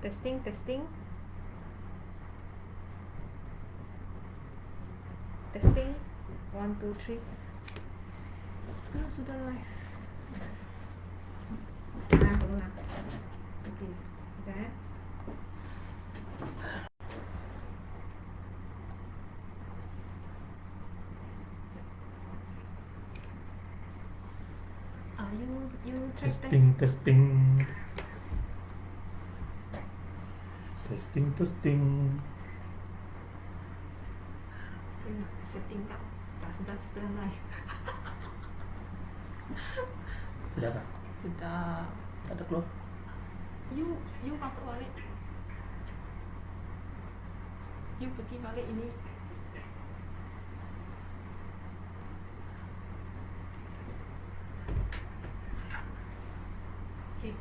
Testing, testing. Testing. 1, 2, 3. Sekarang sudah live. Belum nak. Okey. Sekejap ya. You try Testing. Testing. Setting kau. Sudah live. Sudah tak? Sudah. Tak ada keluar. You masuk balik. You pergi balik ini. Okay.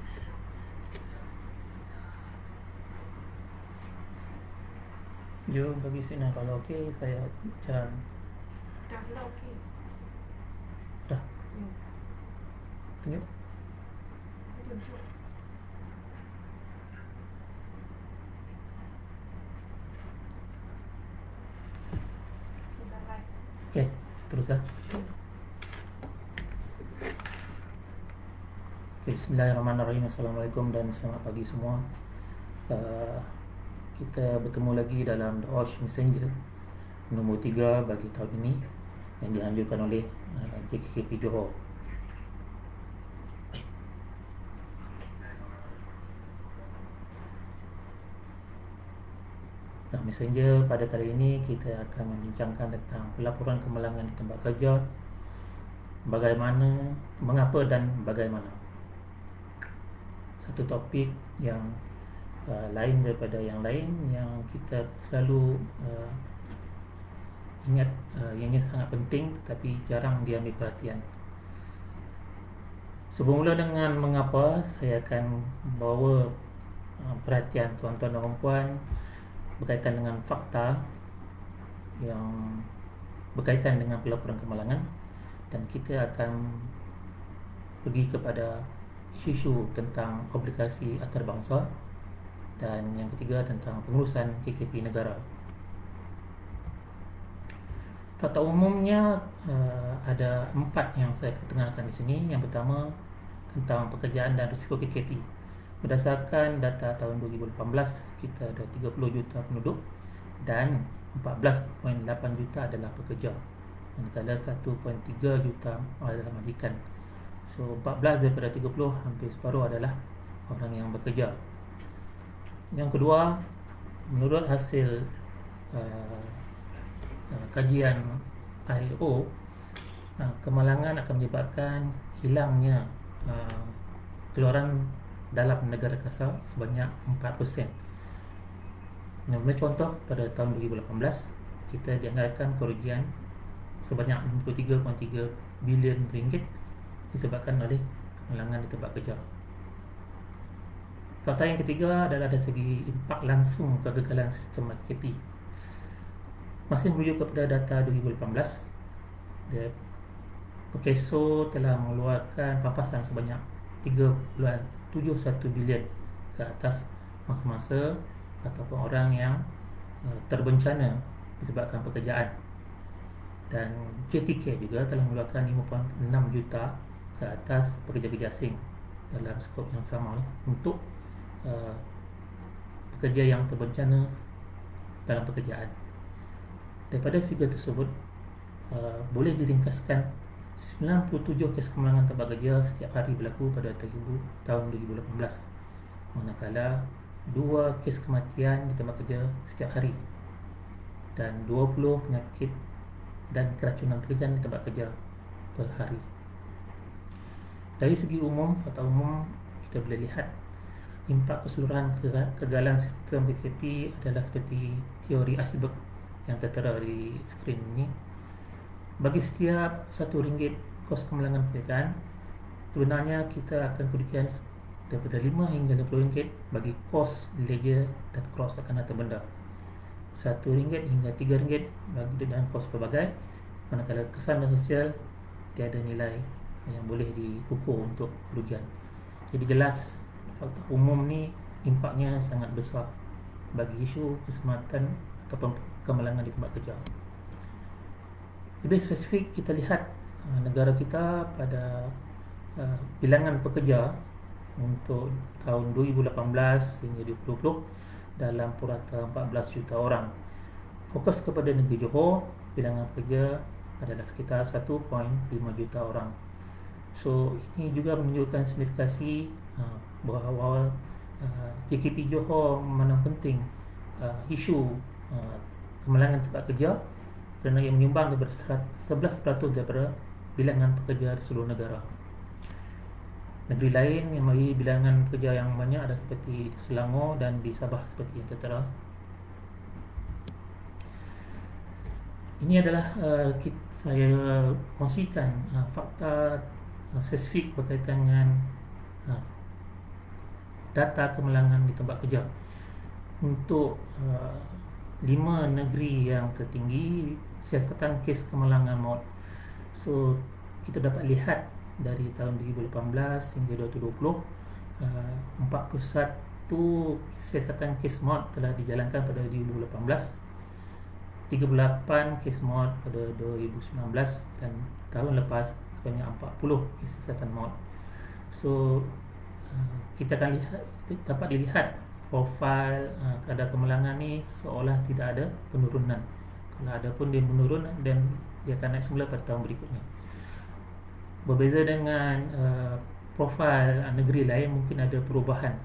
You bagi signal kalau okey, saya jalan. Sudah okey. Dah. You. Tunjuk. Tunjuk. Sudah live. Okey, terus dah. Okay, Bismillahirrahmanirrahim. Assalamualaikum dan selamat pagi semua. Kita bertemu lagi dalam The Osh Messenger nombor 3 bagi tahun ini yang dianjurkan oleh JKKP Johor. Messenger pada kali ini kita akan membincangkan tentang pelaporan kemalangan di tempat kerja, bagaimana, mengapa dan bagaimana. Satu topik yang lain daripada yang lain yang kita selalu ingat ianya sangat penting tetapi jarang diambil perhatian. Sebelum mula dengan mengapa, saya akan bawa perhatian tuan-tuan dan puan berkaitan dengan fakta yang berkaitan dengan pelaporan kemalangan, dan kita akan pergi kepada isu-isu tentang obligasi antarabangsa, dan yang ketiga tentang pengurusan KKP negara. Fakta umumnya ada 4 yang saya ketengahkan di sini. Yang pertama tentang pekerjaan dan risiko KKP. Berdasarkan data tahun 2018, kita ada 30 juta penduduk dan 14.8 juta adalah pekerja, manakala 1.3 juta adalah majikan. So 14 daripada 30, hampir separuh adalah orang yang bekerja. Yang kedua, menurut hasil kajian ILO, kemalangan akan menyebabkan hilangnya keluaran dalam negara kasar sebanyak 4%. Menurut contoh, pada tahun 2018 kita dianggarkan kerugian sebanyak 63.3 bilion ringgit disebabkan oleh kemalangan di tempat kerja. Fakta yang ketiga adalah dari segi impak langsung kegagalan sistem KKP. Masih merujuk kepada data 2018, Perkeso telah mengeluarkan pampasan sebanyak 3.71 bilion ke atas masa-masa ataupun orang yang terbencana disebabkan pekerjaan, dan KTK juga telah mengeluarkan 5.6 juta ke atas pekerja-pekerja asing dalam skop yang sama untuk pekerja yang terbencana dalam pekerjaan. Daripada figure tersebut boleh diringkaskan 97 kes kemalangan tempat kerja setiap hari berlaku pada tahun 2018, manakala 2 kes kematian di tempat kerja setiap hari dan 20 penyakit dan keracunan pekerjaan di tempat kerja per hari. Dari segi umum, fakta umum, kita boleh lihat impak keseluruhan kegagalan sistem KKP adalah seperti teori iceberg yang tertera di skrin ini. Bagi setiap RM1 kos kemalangan pekerjaan, sebenarnya kita akan kerugian daripada RM5 hingga RM20 bagi kos ledger dan kos akan harta benda, RM1 hingga RM3 bagi dan kos pelbagai, manakala kesan dan sosial tiada nilai yang boleh diukur untuk kerugian. Jadi jelas fakta umum ni impaknya sangat besar bagi isu keselamatan ataupun kemalangan di tempat kerja. Lebih spesifik, kita lihat negara kita pada bilangan pekerja untuk tahun 2018 hingga 2020 dalam purata 14 juta orang. Fokus kepada negeri Johor, bilangan pekerja adalah sekitar 1.5 juta orang. So ini juga menunjukkan signifikasi bahawa JKP Johor memandang penting isu kemalangan tempat kerja kerana ia menyumbang daripada 11% daripada bilangan pekerja di seluruh negara. Negeri lain yang memiliki bilangan pekerja yang banyak ada seperti Selangor dan di Sabah seperti yang tertera. Ini adalah saya kongsikan fakta spesifik berkaitan dengan data kemalangan di tempat kerja untuk 5 negeri yang tertinggi siasatan kes kemalangan maut. So kita dapat lihat dari tahun 2018 hingga 2020 41 siasatan kes maut telah dijalankan pada 2018, 38 kes maut pada 2019 dan tahun lepas sebanyak 40 kes siasatan maut. So kita akan dapat dilihat profil kadar kemalangan ni seolah tidak ada penurunan. Kalau ada pun dia menurun dan dia akan naik semula pada tahun berikutnya. Berbeza dengan profil negeri lain mungkin ada perubahan.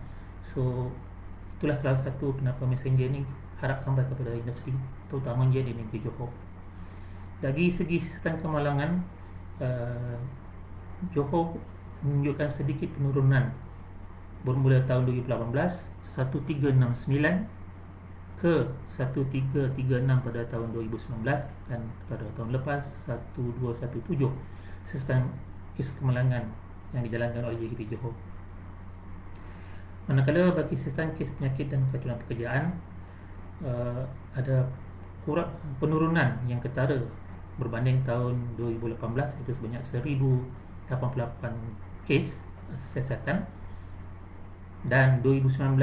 So itulah salah satu kenapa messenger ni harap sampai kepada industri, terutamanya di negeri Johor. Dari segi siasatan kemalangan, Johor menunjukkan sedikit penurunan bermula tahun 2018 1369 ke 1336 pada tahun 2019 dan pada tahun lepas 1217 sistem kes kemalangan yang dijalankan oleh JKP Johor. Manakala bagi sistem kes penyakit dan keracunan pekerjaan ada penurunan yang ketara berbanding tahun 2018 iaitu sebanyak 1088 kes siasatan dan 2019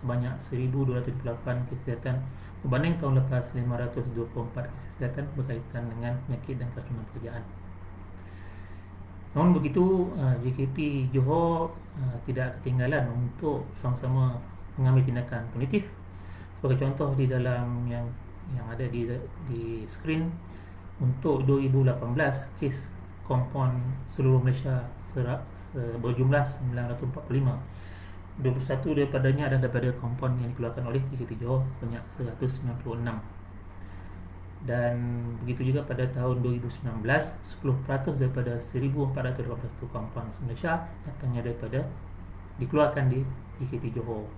sebanyak 1228 kes kesihatan berbanding tahun lepas 524 kes kesihatan berkaitan dengan penyakit dan keracunan pekerjaan. Namun begitu, JKP Johor tidak ketinggalan untuk sama-sama mengambil tindakan punitif. Sebagai contoh di dalam yang ada di skrin, untuk 2018 kes kompon seluruh Malaysia berjumlah 945. 21 daripadanya adalah daripada kompon yang dikeluarkan oleh JKP Johor sebanyak 196. Dan begitu juga pada tahun 2019, 10% daripada 1481 kompon Malaysia datangnya daripada dikeluarkan di JKP Johor.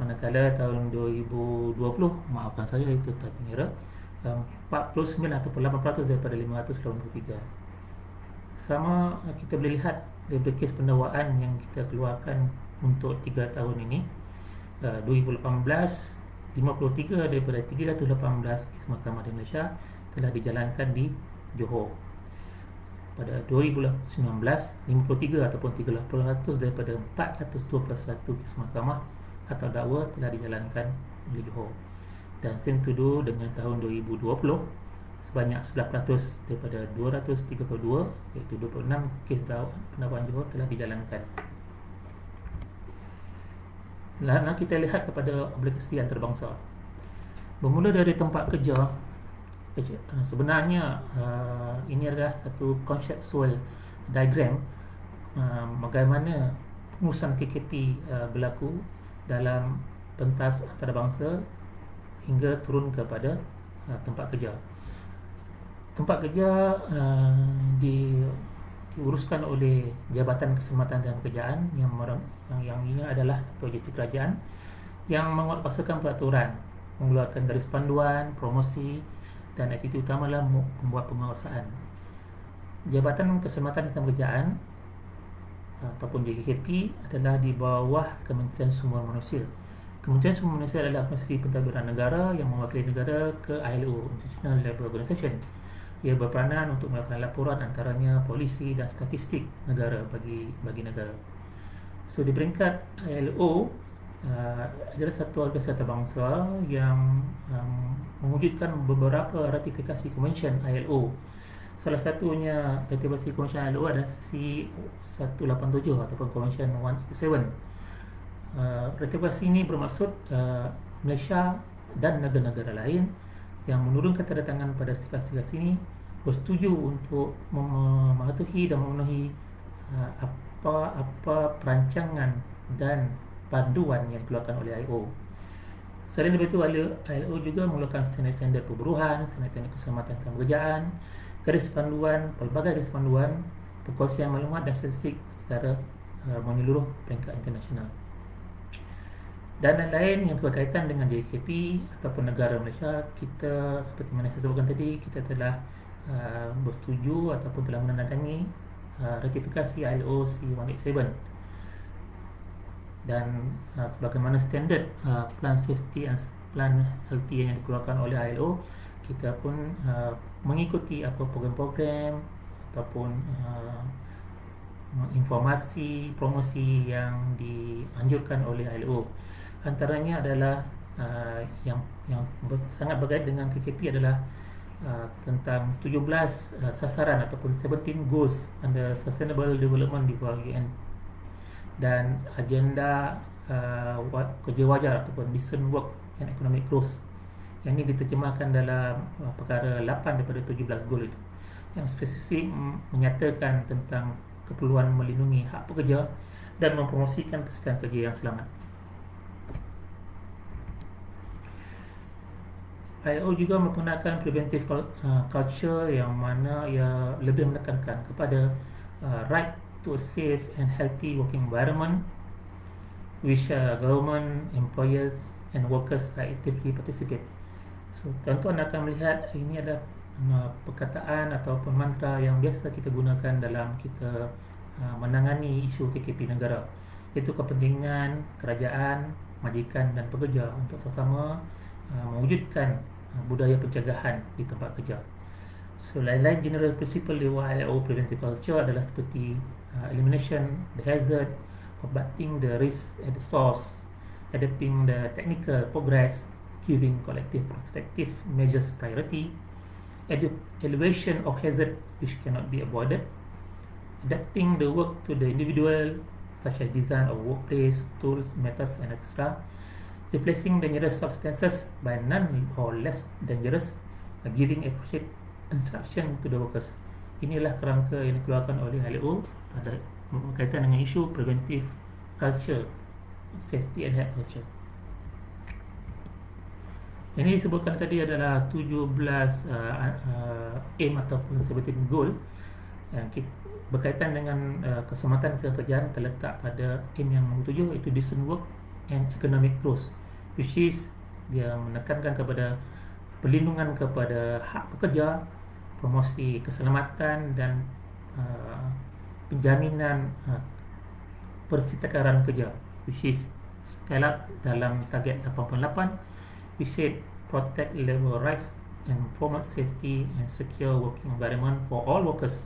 Manakala tahun 2020, maafkan saya itu tertinggal, 49 ataupun 8% daripada 583. Sama kita boleh lihat daripada kes pendakwaan yang kita keluarkan untuk 3 tahun ini, 2018 53 daripada 318 kes mahkamah di Malaysia telah dijalankan di Johor. Pada 2019 53 ataupun 30% daripada 421 kes mahkamah atau dakwa telah dijalankan di Johor. Dan same to do dengan tahun 2020, sebanyak 11% daripada 232 iaitu 26 kes pendakwaan Johor telah dijalankan. Lalu kita lihat kepada obligasi antarabangsa. Bermula dari tempat kerja, sebenarnya ini adalah satu conceptual diagram bagaimana pengurusan KKP berlaku dalam pentas antarabangsa hingga turun kepada tempat kerja. Tempat kerja diuruskan oleh Jabatan Keselamatan dan Pekerjaan yang ini adalah satu agensi kerajaan yang menguatkuasakan peraturan, mengeluarkan garis panduan, promosi dan aktiviti utama adalah membuat penguasaan. Jabatan Keselamatan dan Pekerjaan ataupun JKP adalah di bawah Kementerian Sumber Manusia. Kementerian Sumber Manusia adalah organisasi pentadbiran negara yang mewakili negara ke ILO, International Labour Organization. Ia berperanan untuk melakukan laporan antaranya polisi dan statistik negara bagi negara. So di peringkat ILO, adalah satu organisasi antarabangsa yang mewujudkan beberapa ratifikasi konvensyen ILO. Salah satunya ratifikasi konvensyen ILO adalah C187 ataupun konvensyen 187. Ratifikasi ini bermaksud Malaysia dan negara-negara lain yang menurunkan tanda tangan pada ratifikasi ini bersetuju untuk mematuhi dan memenuhi apa-apa perancangan dan panduan yang dikeluarkan oleh ILO. Selain daripada itu, ILO juga mengeluarkan standard-standard perburuhan, standard-standard keselamatan dalam pekerjaan, garis panduan, pelbagai garis panduan, perkongsian maklumat dan statistik secara menyeluruh peringkat internasional. Dan lain-lain yang berkaitan dengan JKP ataupun negara Malaysia, kita seperti mana saya sebutkan tadi, kita telah bersetuju ataupun telah menandatangani ratifikasi ILO C187. Dan sebagaimana standard plan safety and plan healthy yang dikeluarkan oleh ILO, kita pun mengikuti apa program-program ataupun informasi promosi yang dianjurkan oleh ILO. Antaranya adalah yang sangat berkait dengan KKP adalah tentang 17 sasaran ataupun 17 goals under sustainable development di bawah UN, dan agenda kerja wajar ataupun decent work and economic growth. Yang ini diterjemahkan dalam perkara 8 daripada 17 goal itu, yang spesifik menyatakan tentang keperluan melindungi hak pekerja dan mempromosikan persediaan kerja yang selamat. ILO juga memperkenalkan preventive culture yang mana ia lebih menekankan kepada right to a safe and healthy working environment, which government, employers and workers are actively participate. So, tuan-tuan akan melihat ini adalah perkataan ataupun mantra yang biasa kita gunakan dalam kita menangani isu KKP negara, iaitu kepentingan kerajaan, majikan dan pekerja untuk sama-sama mewujudkan budaya pencegahan di tempat kerja. So, lain-lain general principle di ILO preventive culture adalah seperti elimination the hazard, combating the risk at the source, adapting the technical progress, giving collective prospective measures priority, elevation of hazard which cannot be avoided, adapting the work to the individual, such as design of workplace, tools, methods, and etc., replacing dangerous substances by none or less dangerous, giving appropriate instruction to the workers. Inilah kerangka yang dikeluarkan oleh ILO pada berkaitan dengan isu preventive culture, safety and health culture. Ini disebutkan tadi adalah 17 aim ataupun 17 goal yang berkaitan dengan keselamatan pekerjaan terletak pada aim yang nombor 7, iaitu decent work and economic growth, which is dia menekankan kepada perlindungan kepada hak pekerja, promosi keselamatan dan penjaminan persitakaran kerja, which is spell out dalam target 88, which said protect labor rights and promote safety and secure working environment for all workers,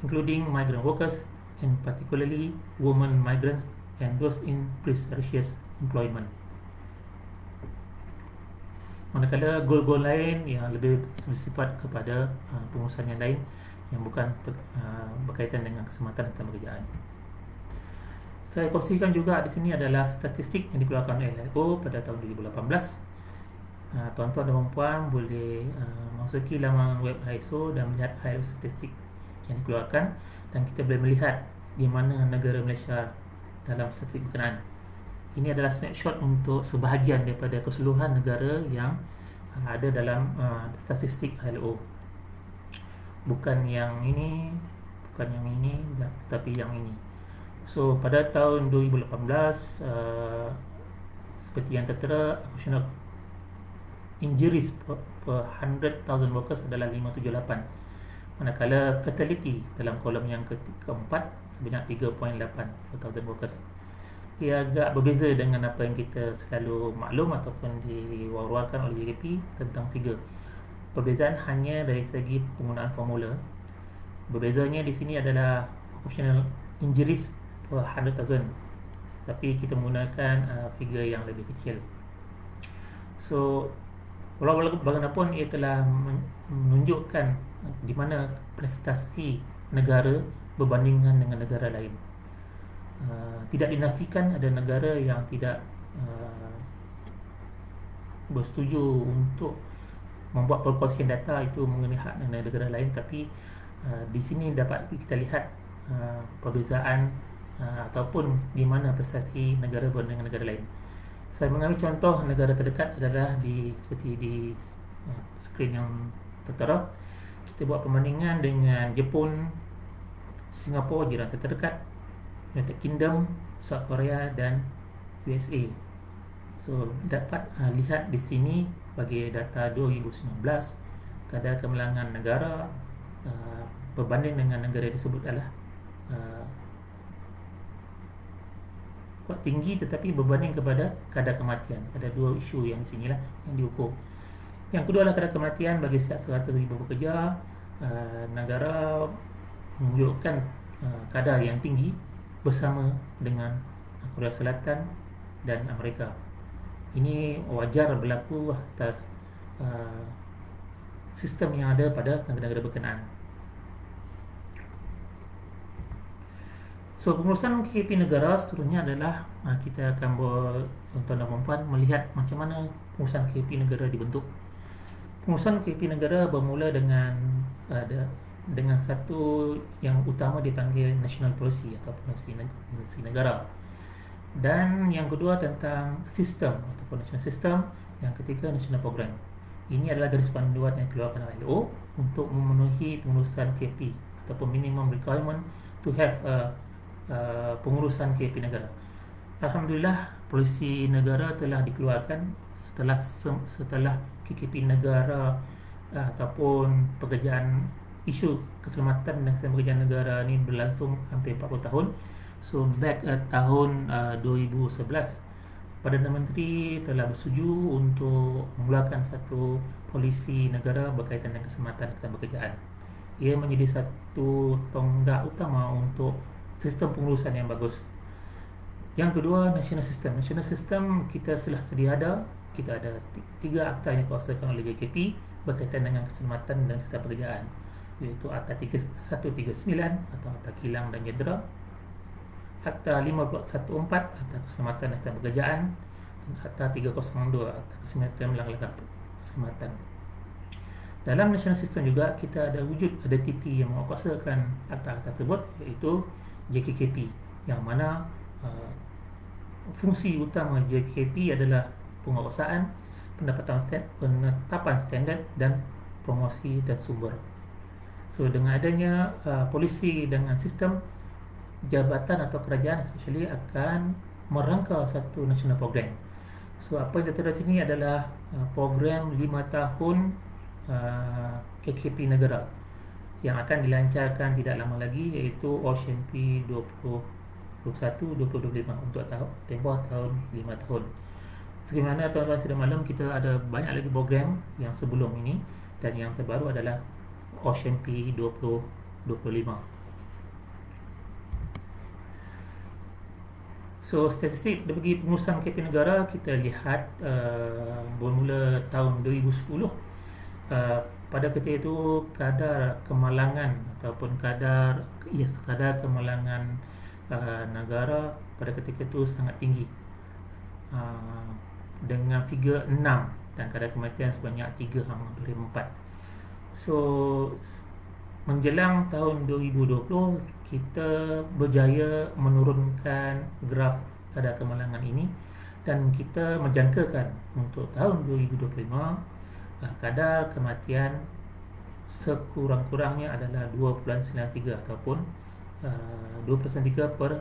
including migrant workers and particularly women migrants and those in precarious employment. Manakala goal-goal lain yang lebih bersifat kepada pengurusan yang lain yang bukan berkaitan dengan keselamatan dan pekerjaan. Saya kongsikan juga di sini adalah statistik yang dikeluarkan oleh ILO pada tahun 2018. Tuan-tuan dan puan boleh masuki laman web ISO dan melihat ILO statistik yang dikeluarkan, dan kita boleh melihat di mana negara Malaysia dalam statistik berkenaan. Ini adalah snapshot untuk sebahagian daripada keseluruhan negara yang ada dalam statistik ILO. Bukan yang ini, tetapi yang ini. So, pada tahun 2018, seperti yang tertera, occupational injuries per 100,000 workers adalah 578. Manakala fatality dalam kolom yang keempat sebanyak 3.8 per 1,000 workers. Ia agak berbeza dengan apa yang kita selalu maklum ataupun diwar-warkan oleh JKP tentang figure. Perbezaan hanya dari segi penggunaan formula. Berbezanya di sini adalah occupational injuries per 100,000. tapi kita menggunakan figure yang lebih kecil. So walau bagaimanapun ia telah menunjukkan di mana prestasi negara berbandingan dengan negara lain. Tidak dinafikan ada negara yang tidak bersetuju untuk membuat perkongsian data itu mengenai hak negara lain, tapi di sini dapat kita lihat perbezaan ataupun di mana prestasi negara berbanding dengan negara lain. Saya mengambil contoh negara terdekat adalah seperti di skrin yang tertera. Kita buat perbandingan dengan Jepun, Singapura jiran terdekat, United Kingdom, South Korea dan USA. So dapat lihat di sini bagi data 2019 kadar kemenangan negara berbanding dengan negara disebut adalah kuat tinggi, tetapi berbanding kepada kadar kematian. Ada dua isu yang di sinilah yang diukur. Yang kedua adalah kadar kematian bagi setiap 100,000 pekerja. Negara menunjukkan kadar yang tinggi bersama dengan Korea Selatan dan Amerika. Ini wajar berlaku atas sistem yang ada pada negara-negara berkenaan. So pengurusan KKP negara seterusnya adalah kita akan tuan-tuan dan puan melihat macam mana pengurusan KKP negara dibentuk. Pengurusan KKP negara bermula dengan satu yang utama dipanggil national policy atau polisi negara. Dan yang kedua tentang sistem ataupun national system. Yang ketiga national program. Ini adalah garis panduan yang dikeluarkan oleh ILO untuk memenuhi pengurusan KP ataupun minimum requirement to have pengurusan KP negara. Alhamdulillah, polisi negara telah dikeluarkan setelah KKP negara ataupun pekerjaan isu keselamatan dan pekerjaan negara ini berlangsung hampir 40 tahun. So back tahun 2011, Perdana Menteri telah bersetuju untuk mengeluarkan satu polisi negara berkaitan dengan keselamatan dan pekerjaan. Ia menjadi satu tonggak utama untuk sistem pengurusan yang bagus. Yang kedua, national system. National system kita sedia ada. Kita ada 3 akta yang dikuasakan oleh JKP berkaitan dengan keselamatan dan keselamatan pekerjaan, iaitu Akta 139 atau Akta Kilang dan Jendera, Akta 514 Akta Keselamatan dan Keselamatan Pekerjaan, dan Akta 302 Akta Keselamatan Langkah Keselamatan. Dalam national system juga kita ada TT yang menguasakan akta-akta tersebut, iaitu JKKP, yang mana fungsi utama JKKP adalah penguasaan, penetapan standard dan promosi dan sumber. So dengan adanya polisi dengan sistem, jabatan atau kerajaan especially akan merangka satu national program. So apa yang tertera sini adalah program 5 tahun KKP negara yang akan dilancarkan tidak lama lagi, iaitu OCMP 2021-2025 untuk tempoh tahun 5 tahun. Sebagaimana tuan-tuan sudah maklum, kita ada banyak lagi program yang sebelum ini, dan yang terbaru adalah OCMP 2025. So statistik bagi pengurusan KP negara kita lihat bermula tahun 2010. Pada ketika itu kadar kemalangan ataupun kadar kemalangan negara pada ketika itu sangat tinggi, dengan figure 6 dan kadar kematian sebanyak 3 hampir 4. So menjelang tahun 2020 kita berjaya menurunkan graf kadar kemalangan ini, dan kita menjangkakan untuk tahun 2025 kadar kematian sekurang-kurangnya adalah 2.93 ataupun 2.3 per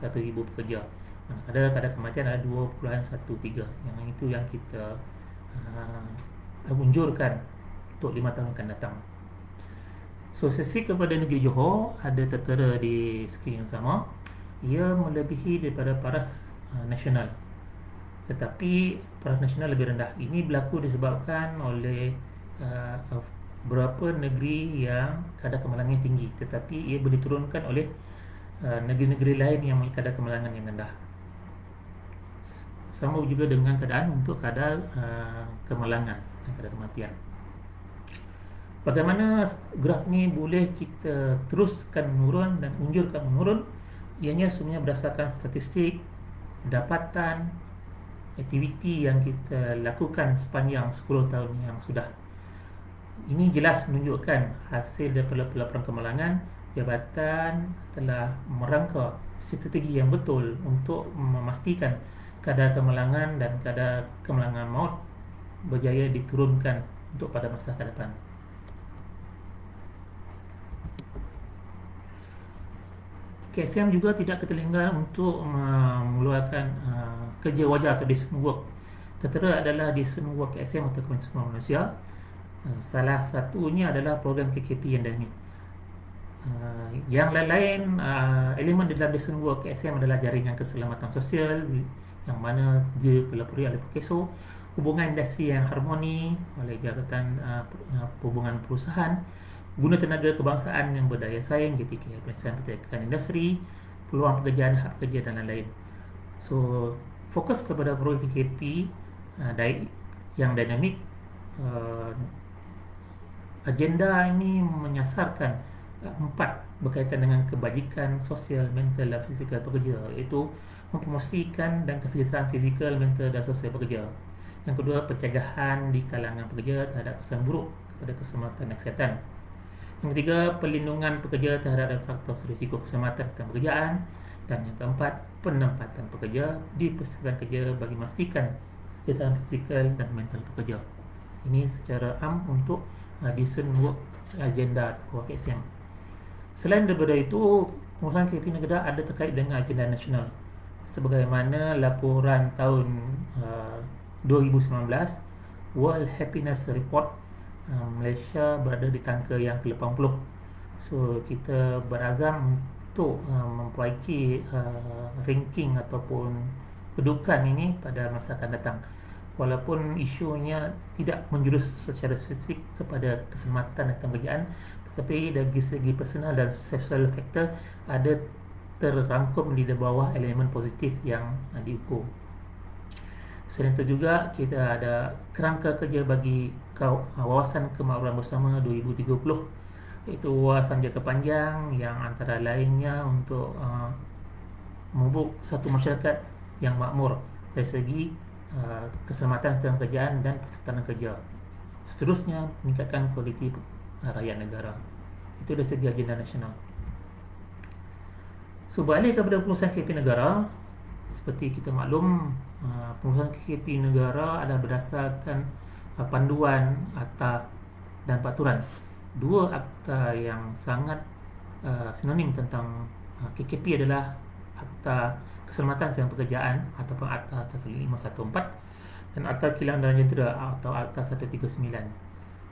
1,000 pekerja. Kadar kematian adalah 2.13. Yang itu yang kita anjurkan untuk 5 tahun akan datang. So spesifik kepada negeri Johor ada tertera di skrin yang sama. Ia melebihi daripada paras nasional, tetapi paras nasional lebih rendah. Ini berlaku disebabkan oleh beberapa negeri yang kadar kemalangan tinggi, tetapi ia boleh diturunkan oleh negeri-negeri lain yang memiliki kadar kemalangan yang rendah. Sama juga dengan keadaan untuk kadar kemalangan dan kadar kematian. Bagaimana graf ni boleh kita teruskan menurun dan unjurkan menurun? Ianya sebenarnya berdasarkan statistik, dapatan, aktiviti yang kita lakukan sepanjang 10 tahun yang sudah. Ini jelas menunjukkan hasil daripada pelaporan kemalangan. Jabatan telah merangka strategi yang betul untuk memastikan kadar kemalangan dan kadar kemalangan maut berjaya diturunkan untuk pada masa ke depan. KSM juga tidak ketertinggalan untuk mengeluarkan kerja wajar atau decent work. Tertera adalah decent work KSM atau Kementerian Sumber Manusia. Salah satunya adalah program KKP yang dinamik. Yang lain-lain elemen dalam decent work KSM adalah jaringan keselamatan sosial yang mana dia pelapori oleh PKSO, hubungan industri yang harmoni oleh Jabatan Perhubungan Perusahaan, guna tenaga kebangsaan yang berdaya saing, JTK, Penyelesaian Pertekanan Industri, peluang pekerjaan, hak pekerja dan lain-lain. So, fokus kepada program KKP yang dinamik. Agenda ini menyasarkan 4 berkaitan dengan kebajikan sosial, mental dan fizikal pekerja, iaitu mempromosikan dan kesejahteraan fizikal, mental dan sosial pekerja. Yang kedua, pencegahan di kalangan pekerja terhadap kesan buruk kepada keselamatan dan kesihatan. Yang ketiga, perlindungan pekerja terhadap faktor risiko keselamatan dalam pekerjaan. Dan yang keempat, penempatan pekerja di persatuan kerja bagi memastikan kesejahteraan fizikal dan mental pekerja. Ini secara untuk decent work agenda KSM. Selain daripada itu, pengurusan KP negara ada terkait dengan agenda nasional. Sebagaimana laporan tahun 2019 World Happiness Report, Malaysia berada di tangga yang ke-80. So kita berazam untuk memperbaiki ranking ataupun kedudukan ini pada masa akan datang. Walaupun isunya tidak menjurus secara spesifik kepada keselamatan dan pekerjaan, tetapi dari segi personal dan social factor ada terrangkum di bawah elemen positif yang diukur. Selain itu juga kita ada kerangka kerja bagi wawasan kemakmuran bersama 2030, iaitu wawasan jangka panjang yang antara lainnya untuk membentuk satu masyarakat yang makmur dari segi keselamatan dalam kerjaan dan persertaan kerja. Seterusnya, meningkatkan kualiti rakyat negara. Itu dari segi agenda nasional. So, balik kepada pengurusan KP negara, seperti kita maklum, pengurusan KP negara adalah berdasarkan panduan akta dan peraturan. Dua akta yang sangat sinonim tentang KKP adalah Akta Keselamatan dalam Pekerjaan ataupun Akta 1514 dan Akta Kilang dan Jentera atau Akta 139.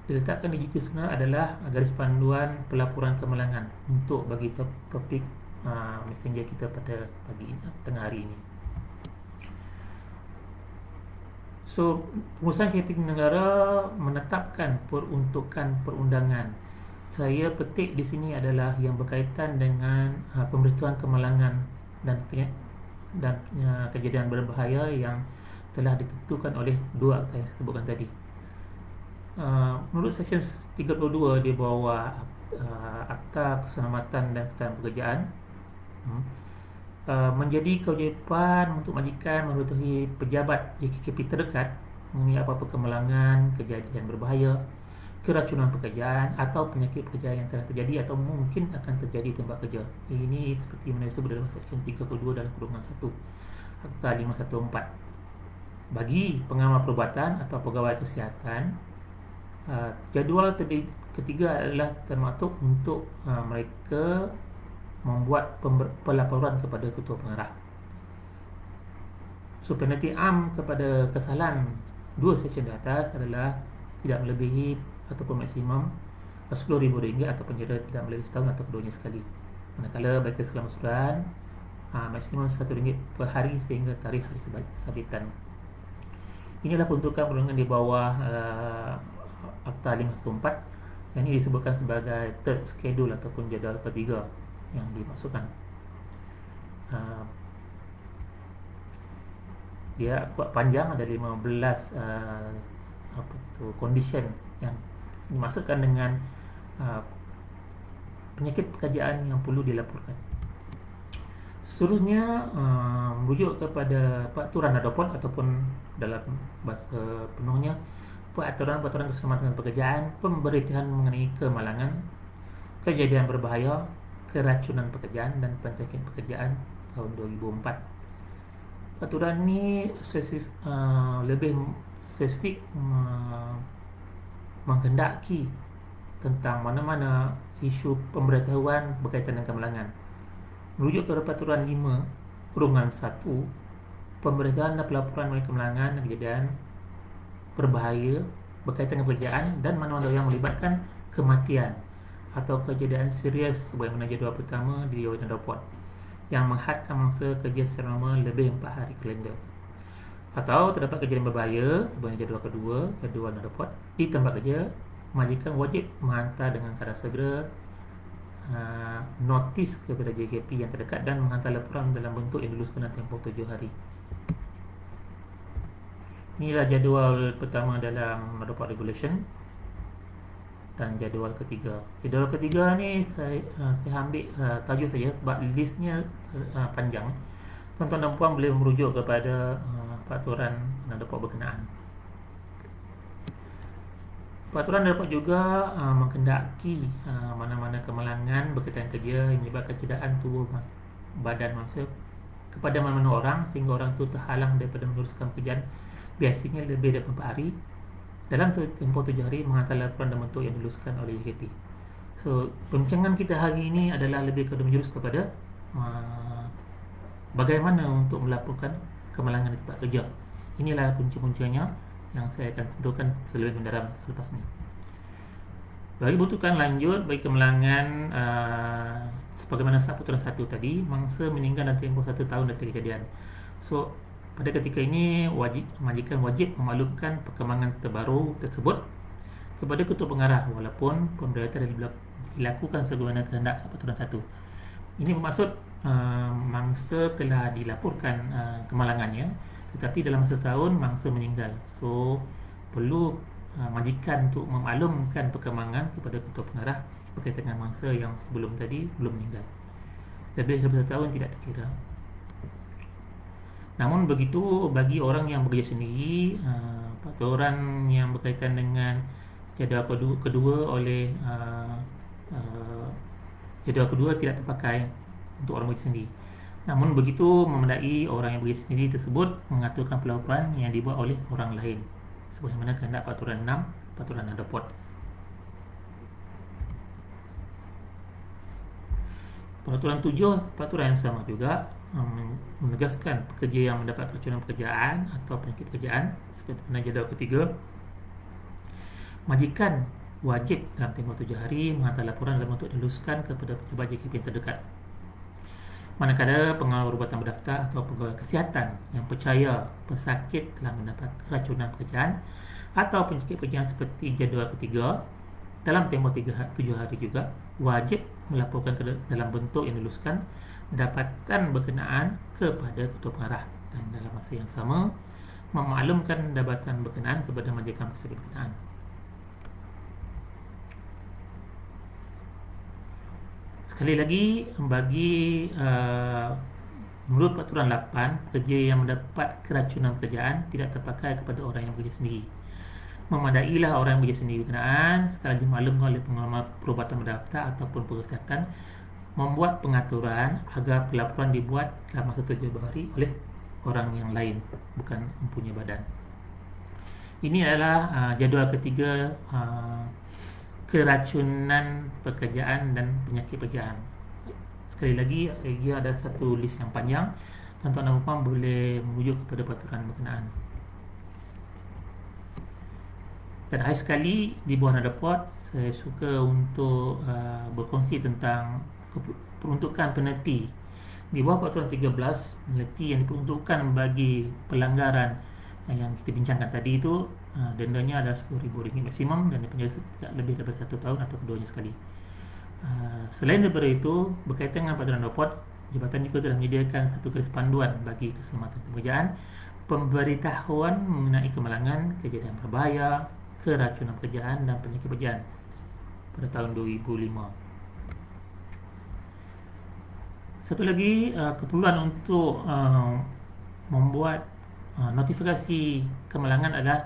Diletakkan di jika sebenar adalah garis panduan pelaporan kemalangan untuk bagi topik messenger kita pada pagi tengah hari ini. So, pengurusan KP negara menetapkan peruntukan perundangan. Saya petik di sini adalah yang berkaitan dengan pemberitahuan kemalangan dan kejadian berbahaya yang telah ditentukan oleh dua akta yang saya sebutkan tadi. Menurut Seksyen 32 di bawah Akta Keselamatan dan Kesihatan Pekerjaan, menjadi kewajipan untuk majikan memberitahui pejabat JKKP terdekat mengenai apa-apa kemalangan, kejadian berbahaya, keracunan pekerjaan atau penyakit pekerjaan yang telah terjadi atau mungkin akan terjadi di tempat kerja. Ini seperti mana disebut dalam Seksyen 32 dalam kurungan 1 Akta 514. Bagi pengamal perubatan atau pegawai kesihatan, jadual ketiga adalah termaktub untuk mereka membuat pelaporan kepada ketua pengarah. So, penalti am kepada kesalahan dua seksyen di atas adalah tidak melebihi ataupun maksimum RM10,000 atau penjara tidak melebihi setahun atau keduanya sekali. Manakala bagi kesalahan masukan maksimum RM1 per hari sehingga tarikh hari sabitan. Inilah peruntukan perundungan di bawah Akta 514 yang ini disebutkan sebagai third schedule ataupun jadual ketiga yang dimasukkan. dia kuat panjang, ada 15 condition yang dimasukkan dengan uh, penyakit pekerjaan yang perlu dilaporkan. Seterusnya merujuk kepada peraturan ADOPOD ataupun dalam bahasa penuhnya peraturan-peraturan keselamatan pekerjaan, pemberitahuan mengenai kemalangan, kejadian berbahaya, keracunan pekerjaan dan penyakit pekerjaan tahun 2004. Peraturan ini lebih spesifik menghendaki tentang mana-mana isu pemberitahuan berkaitan dengan kemalangan. Merujuk kepada Peraturan 5/1, pemberitahuan dan pelaporan mengenai kemalangan dan kejadian berbahaya berkaitan dengan pekerjaan dan mana-mana yang melibatkan kematian atau kejadian serius sebagaimana jadual pertama di Dewan Report yang menghadkan mangsa kerja secara normal lebih 4 hari kalender. Atau terdapat kejadian berbahaya sebagaimana jadual kedua Dewan Report di tempat kerja, majikan wajib menghantar dengan kadar segera notis kepada JKP yang terdekat dan menghantar laporan dalam bentuk yang diluluskan dalam tempoh 7 hari. Inilah jadual pertama dalam report regulation dan jadual ketiga. Jadual ketiga ni saya ambil tajuk saja sebab listnya panjang. Tuan-tuan dan puan boleh merujuk kepada peraturan dan report berkenaan. Peraturan dapat juga menghendaki mana-mana kemalangan berkaitan kerja yang menyebabkan cederaan tubuh badan manusia kepada mana-mana orang sehingga orang itu terhalang daripada meneruskan pekerjaan biasanya lebih daripada 4 hari dalam tempoh 7 hari menghantar laporan dalam bentuk yang diluluskan oleh JKP. So, perbincangan kita hari ini adalah lebih kepada menjurus kepada bagaimana untuk melaporkan kemalangan di tempat kerja. Inilah punca-puncanya yang saya akan tentukan lebih mendalam selepas ini. Bagi butuhkan lanjut bagi kemalangan sebagaimana peraturan 1 tadi, mangsa meninggal dalam tempoh 1 tahun dari kejadian. So, pada ketika ini majikan wajib memaklumkan perkembangan terbaru tersebut kepada ketua pengarah walaupun pemberitahuan dilakukan sebagaimana kehendak peraturan 1. Ini bermaksud mangsa telah dilaporkan kemalangannya, tetapi dalam masa setahun mangsa meninggal. So perlu majikan untuk memaklumkan perkembangan kepada ketua pengarah berkaitan dengan mangsa yang sebelum tadi belum meninggal. Lebih daripada setahun tidak terkira. Namun begitu bagi orang yang bekerja sendiri, peraturan yang berkaitan dengan jadual kedua oleh jadual kedua tidak terpakai untuk orang bekerja sendiri. Namun begitu memandai orang yang bekerja sendiri tersebut mengaturkan pelaporan yang dibuat oleh orang lain sebagaimana kehendak peraturan 6 peraturan ADOPOD. Peraturan 7 peraturan yang sama juga menegaskan pekerja yang mendapat keracunan pekerjaan atau penyakit pekerjaan seperti pada jadual ketiga, majikan wajib dalam tempoh 7 hari menghantar laporan dalam bentuk diluluskan kepada pejabat JKP yang terdekat. Manakala pengawal perubatan berdaftar atau pegawai kesihatan yang percaya pesakit telah mendapat keracunan pekerjaan atau penyakit pekerjaan seperti jadual ketiga dalam tempoh 7 hari juga wajib melaporkan dalam bentuk yang diluluskan dapatan berkenaan kepada ketua pengarah dan dalam masa yang sama memaklumkan dapatan berkenaan kepada majikan pesakit berkenaan. Sekali lagi, bagi menurut peraturan 8, pekerja yang mendapat keracunan pekerjaan tidak terpakai kepada orang yang bekerja sendiri. Memadailah orang yang bekerja sendiri berkenaan sekali dimaklumkan oleh pengamal perubatan berdaftar ataupun perubatan membuat pengaturan agar pelaporan dibuat dalam masa 7 hari oleh orang yang lain, bukan mempunyai badan. Ini adalah jadual ketiga keracunan pekerjaan dan penyakit pekerjaan. Sekali lagi, ia ada satu list yang panjang. Tuan-tuan dan puan boleh merujuk kepada peraturan berkenaan. Dan akhir sekali di bawah ADOPOD, saya suka untuk berkongsi tentang peruntukan penalti. Di bawah peraturan 13, penalti yang diperuntukkan bagi pelanggaran yang kita bincangkan tadi itu, dendanya adalah RM10,000 maksimum dan dipenjara tidak lebih daripada 1 tahun atau keduanya sekali. Selain daripada itu, berkaitan dengan peraturan ADOPOD, Jabatan juga telah menyediakan satu garis panduan bagi keselamatan pekerjaan pemberitahuan mengenai kemalangan, kejadian berbahaya, keracunan pekerjaan dan penyakit pekerjaan pada tahun 2005. Satu lagi, keperluan untuk membuat notifikasi kemalangan adalah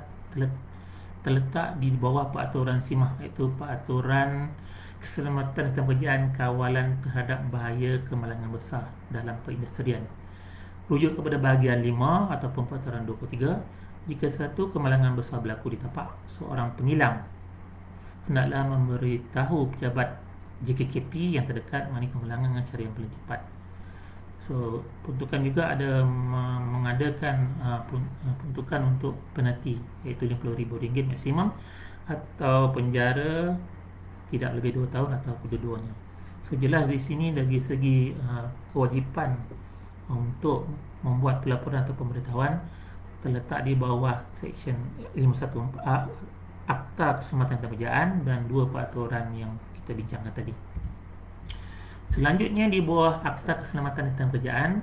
terletak di bawah peraturan SIMAH, iaitu Peraturan Keselamatan Sistem Pekerjaan Kawalan Terhadap Bahaya Kemalangan Besar dalam Perindustrian. Rujuk kepada bahagian 5 ataupun peraturan 23, jika satu kemalangan besar berlaku di tapak, seorang pengilang hendaklah memberitahu pejabat JKKP yang terdekat mengenai kemalangan dengan cara yang paling cepat. So, peruntukan juga ada mengadakan peruntukan untuk penalti, iaitu RM50,000 maksimum atau penjara tidak lebih 2 tahun atau kedua-duanya. So, jelas di sini dari segi kewajipan untuk membuat pelaporan atau pemberitahuan terletak di bawah Seksyen 514 Akta Keselamatan Pekerjaan dan 2 peraturan yang kita bincangkan tadi. Selanjutnya di bawah Akta Keselamatan Pekerjaan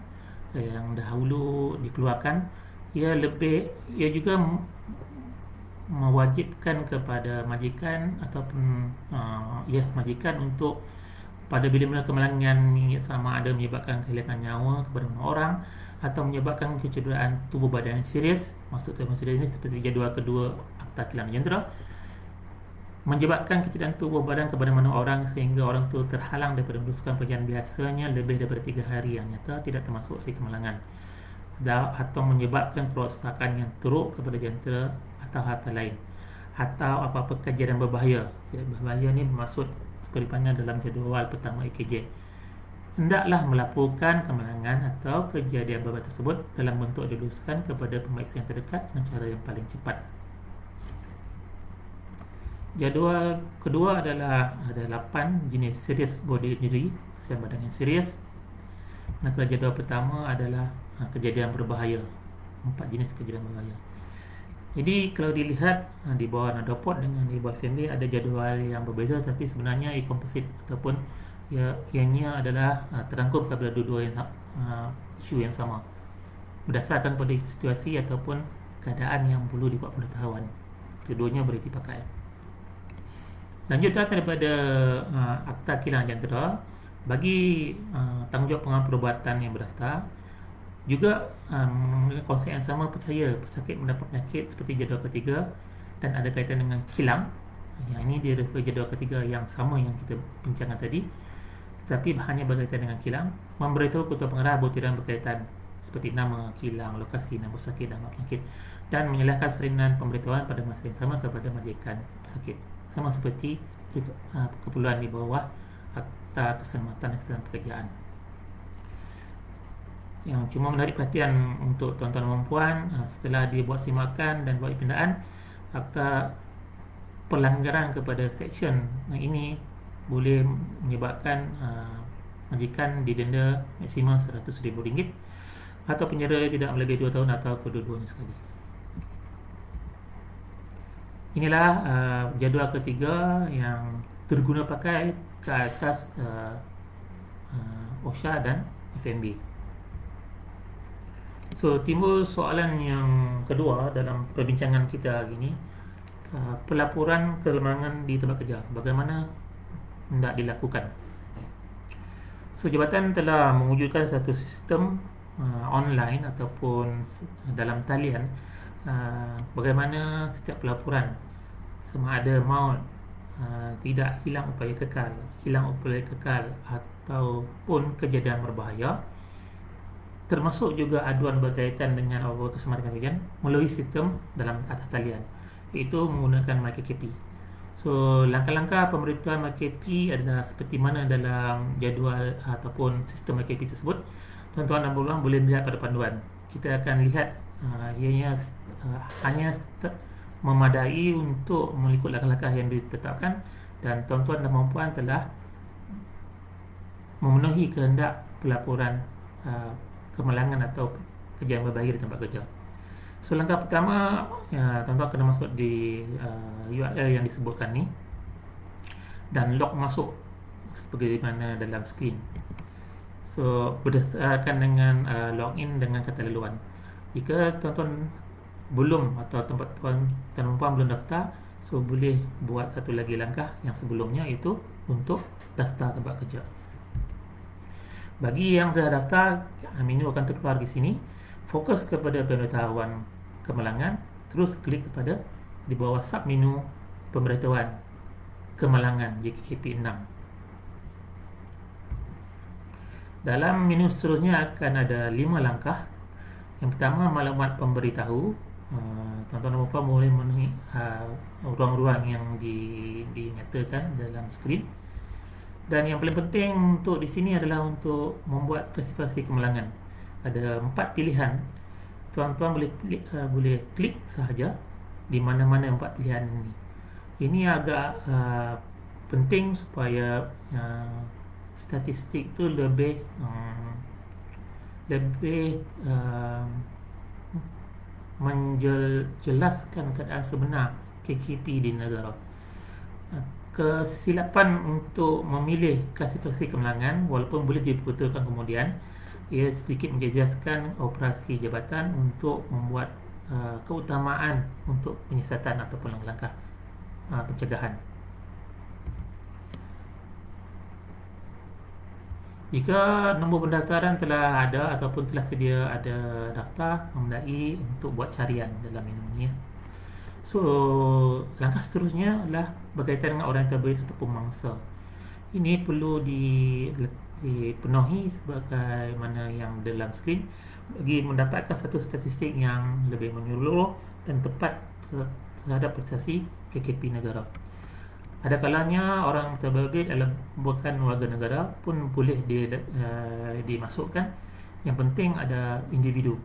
yang dahulu dikeluarkan, ia juga mewajibkan kepada majikan ataupun majikan untuk pada bila-bila kemalangan sama ada menyebabkan kehilangan nyawa kepada orang atau menyebabkan kecederaan tubuh badan yang serius, maksud tubuh serius ini seperti jadual kedua Akta Kilang Jentera, menyebabkan kecederaan tubuh badan kepada mana orang sehingga orang itu terhalang daripada meneruskan pekerjaan biasanya lebih daripada 3 hari yang nyata tidak termasuk hari kemalangan, atau menyebabkan kerosakan yang teruk kepada jentera atau harta lain, atau apa-apa kejadian berbahaya. Berbahaya ni bermaksud seperti mana dalam jadual pertama AKJ, hendaklah melaporkan kemalangan atau kejadian berbahaya tersebut dalam bentuk diluluskan kepada pemeriksa yang terdekat dengan cara yang paling cepat. Jadual kedua adalah ada 8 jenis serious body injury, kesalahan badan yang serius. Manakala jadual pertama adalah kejadian berbahaya, 4 jenis kejadian berbahaya. Jadi kalau dilihat di bawah Nadopod dengan di bawah FMB ada jadual yang berbeza, tapi sebenarnya e-composite ataupun ianya adalah terangkum kepada dua-dua isu yang sama berdasarkan pada situasi ataupun keadaan yang perlu dibuat pengetahuan. Keduanya boleh dipakai. Lanjutkan daripada Akta Kilang Jentera, bagi tanggungjawab pengambil perubatan yang berdaftar juga konsep yang sama, percaya pesakit mendapat penyakit seperti jadual ketiga dan ada kaitan dengan kilang. Yang ini dia refer jadual ketiga yang sama yang kita bincangkan tadi, tetapi hanya berkaitan dengan kilang, memberitahu ketua pengarah butiran berkaitan seperti nama kilang, lokasi, nama pesakit dan nama penyakit, dan menyalahkan salinan pemberitahuan pada masa yang sama kepada majikan pesakit, sama seperti keperluan di bawah Akta Keselamatan dan Pekerjaan. Yang cuma menarik perhatian untuk tuan-tuan dan puan, setelah dibuat simakan dan buat pindaan, Akta pelanggaran kepada seksyen ini boleh menyebabkan majikan didenda maksimum RM100,000 atau penjara tidak melebihi 2 tahun atau kedua-duanya sekali. Inilah jadual ketiga yang terguna pakai ke atas OSHA dan FMB. So, timbul soalan yang kedua dalam perbincangan kita hari ini, pelaporan kemalangan di tempat kerja, bagaimana hendak dilakukan. So, jabatan telah mewujudkan satu sistem online ataupun dalam talian bagaimana setiap pelaporan sama ada maut, tidak hilang upaya kekal ataupun kejadian berbahaya, termasuk juga aduan berkaitan dengan keselamatan pekerjaan melalui sistem dalam atas talian, iaitu menggunakan MyKKP. So, langkah-langkah pemberitahuan MyKKP adalah seperti mana dalam jadual ataupun sistem MyKKP tersebut. Tuan-tuan dan puan boleh melihat pada panduan. Kita akan lihat ianya hanya memadai untuk mengikut langkah-langkah yang ditetapkan, dan tuan-tuan dan puan telah memenuhi kehendak pelaporan kemalangan atau kejadian berbahaya di tempat kerja. So, langkah pertama, tuan-tuan kena masuk di URL yang disebutkan ni dan log masuk sebagaimana dalam skrin. So, berdasarkan dengan login dengan kata laluan. Jika tuan-tuan belum atau tempat tuan perempuan belum daftar, so boleh buat satu lagi langkah yang sebelumnya, iaitu untuk daftar tempat kerja. Bagi yang dah daftar, menu akan terkeluar di sini. Fokus kepada pemberitahuan kemalangan, terus klik kepada di bawah sub menu pemberitahuan kemalangan JKKP 6. Dalam menu seterusnya akan ada 5 langkah. Yang pertama, maklumat pemberitahu. Tuan-tuan dan puan boleh memenuhi ruang-ruang yang dinyatakan dalam skrin. Dan yang paling penting untuk di sini adalah untuk membuat klasifikasi kemalangan. Ada 4 pilihan. Tuan-tuan boleh klik sahaja di mana-mana 4 pilihan ini. Ini agak penting supaya statistik tu lebih menjelaskan keadaan sebenar KKP di negara. Kesilapan untuk memilih klasifikasi kemalangan, walaupun boleh dibetulkan kemudian, ia sedikit menjejaskan operasi jabatan untuk membuat keutamaan untuk penyiasatan ataupun langkah pencegahan. Jika nombor pendaftaran telah ada ataupun telah sedia ada daftar, memudahkan untuk buat carian dalam menu ini. So, langkah seterusnya adalah berkaitan dengan orang terbaik ataupun mangsa. Ini perlu dipenuhi sebagaimana yang dalam skrin bagi mendapatkan satu statistik yang lebih menyeluruh dan tepat terhadap prestasi KKP negara. Ada kalanya orang terbabit adalah bukan warga negara pun boleh dimasukkan. Yang penting ada individu.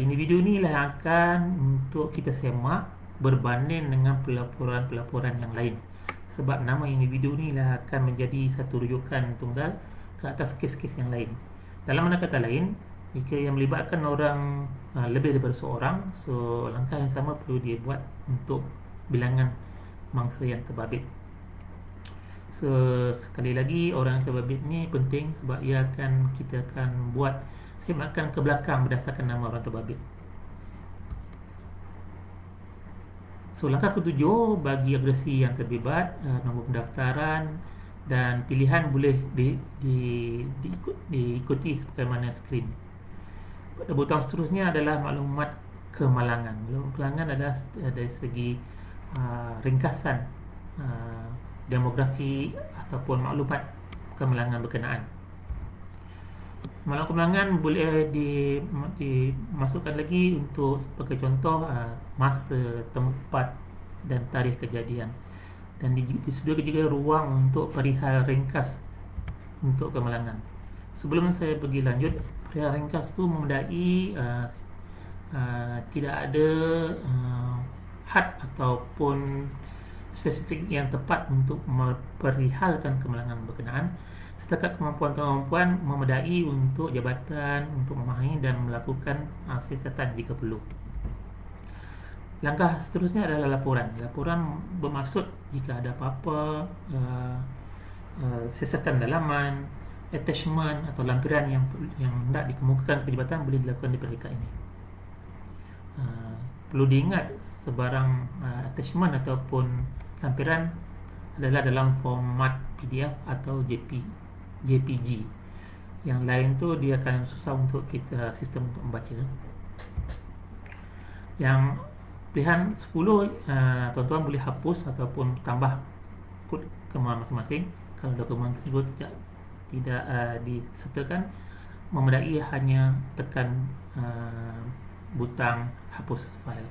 Individu inilah yang akan untuk kita semak berbanding dengan pelaporan-pelaporan yang lain. Sebab nama individu inilah akan menjadi satu rujukan tunggal ke atas kes-kes yang lain. Dalam mana kata lain, jika yang melibatkan orang lebih daripada seorang, so langkah yang sama perlu dibuat untuk bilangan mangsa yang terbabit. So sekali lagi, orang yang terbabit ni penting sebab kita akan buat semakan ke belakang berdasarkan nama orang terbabit. So langkah ketujuh, bagi agresi yang terlibat, nombor pendaftaran dan pilihan boleh diikuti sebagaimana skrin. Pada butang seterusnya adalah maklumat kemalangan. Maklumat kemalangan adalah dari segi ringkasan demografi ataupun maklumat kemalangan berkenaan. Maklumat kemalangan boleh dimasukkan lagi untuk sebagai contoh masa, tempat dan tarikh kejadian, dan disediakan juga ruang untuk perihal ringkas untuk kemalangan. Sebelum saya pergi lanjut, perihal ringkas tu memedai tidak ada had ataupun spesifik yang tepat untuk memperihalkan kemalangan berkenaan. Setakat kemampuan memedai untuk jabatan untuk memahami dan melakukan siasatan jika perlu. Langkah seterusnya adalah laporan. Laporan bermaksud jika ada apa-apa siasatan dalaman, attachment atau lampiran yang hendak dikemukakan ke jabatan boleh dilakukan di perikad ini. Perlu diingat sebarang attachment ataupun lampiran adalah dalam format PDF atau JPG. Yang lain tu dia akan susah untuk kita sistem untuk membaca. Yang pilihan 10, tuan-tuan boleh hapus ataupun tambah kod kemalangan masing-masing. Kalau dokumen tersebut tidak disertakan, memedai hanya tekan butang hapus file.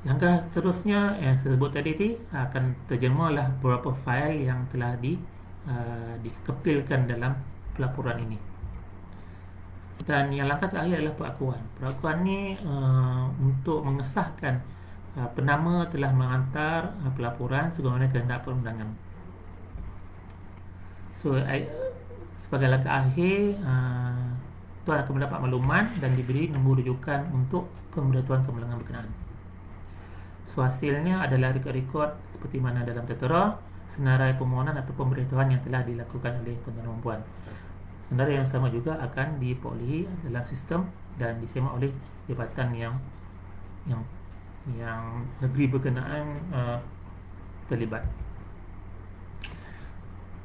Langkah seterusnya yang saya sebut tadi akan terjemahlah beberapa file yang telah dikepilkan dalam pelaporan ini. Dan yang langkah terakhir adalah perakuan. Perakuan ni untuk mengesahkan penama telah menghantar pelaporan sebagaimana kehendak perundangan. So sebagai langkah akhir, tuan akan mendapat makluman dan diberi nombor rujukan untuk pemberitahuan kemalangan berkenaan. So hasilnya adalah rekod-rekod seperti mana dalam tertera, senarai permohonan atau pemberitahuan yang telah dilakukan oleh tuan-tuan dan puan. senarai yang sama juga akan diperolehi dalam sistem dan disemak oleh jabatan yang negeri berkenaan terlibat.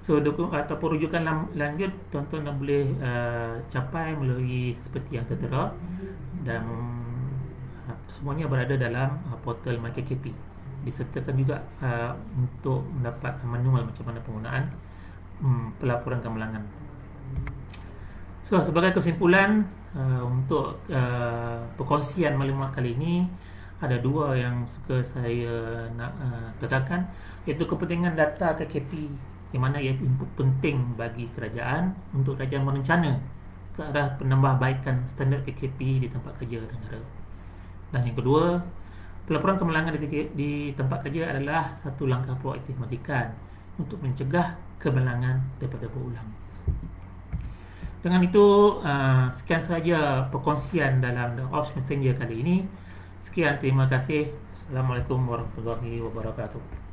So ataupun rujukan lanjut tuan-tuan dah boleh capai melalui seperti yang tertera, dan semuanya berada dalam portal MyKKP. Disertakan juga untuk mendapat manual macam mana penggunaan pelaporan kemalangan. So sebagai kesimpulan, untuk perkongsian maklumat kali ini, ada dua yang suka saya nak tekankan, iaitu kepentingan data KKP, di mana ia input penting bagi kerajaan untuk kerajaan merencana ke arah penambahbaikan standard KKP di tempat kerja negara. Dan yang kedua, pelaporan kemalangan di tempat kerja adalah satu langkah proaktif majikan untuk mencegah kemalangan daripada berulang. Dengan itu, sekian sahaja perkongsian dalam The Ops Messenger kali ini. Sekian, terima kasih. Assalamualaikum warahmatullahi wabarakatuh.